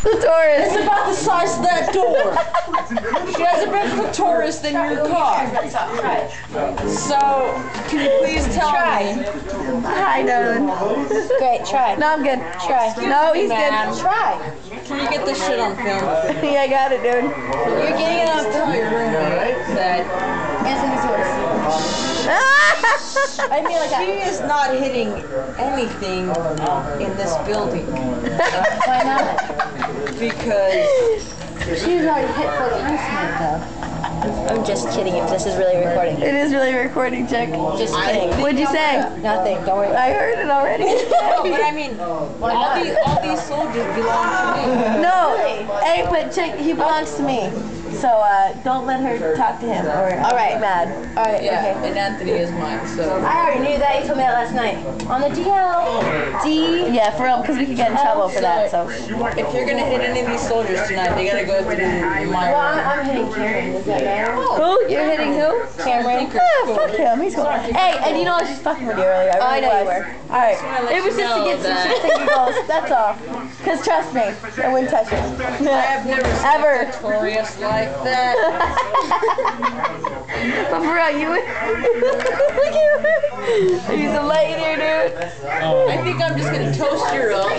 The Taurus. It's about the size of that door. She has a bigger clitoris than your cock. So, can you please tell me? Hi, darling. Great, try. No, I'm good. Try. No, he's man. good. Try. Can you get this shit on film? Yeah, I got it, dude. You're getting it on Tell your roommate that Anthony's yours. I mean, like she is not hitting anything in this building. why not? Because She's already hit 4 times tonight, though. I'm just kidding. If this is really recording, It is really recording, chick. just kidding. What'd you say? Nothing. Don't worry. I heard it already. no, but I mean, all these soldiers belong to me. No. Hey, but chick, he belongs to me. So don't let her talk to him or I'll right. be mad. All right. Yeah, Okay. and Anthony is mine. So I already knew that. You told me that last night on the DL. D. Yeah, for real, because we could get in trouble for that. So. if you're gonna hit any of these soldiers tonight, they gotta go through my Well, room. I'm hitting Cameron. Does that matter? Who? You're hitting who? Cameron. Ah, fuck him. He's cool. Hey, and you know I was just fucking with you earlier. I know you was. were. All right. let It was you just to know get some that- shit that goes. That's all. Cause trust me, I wouldn't touch it. I have never seen Ever. Victorious like that. But for real, you would. Look at him. He's a lady, dude. I think I'm just gonna toast your up.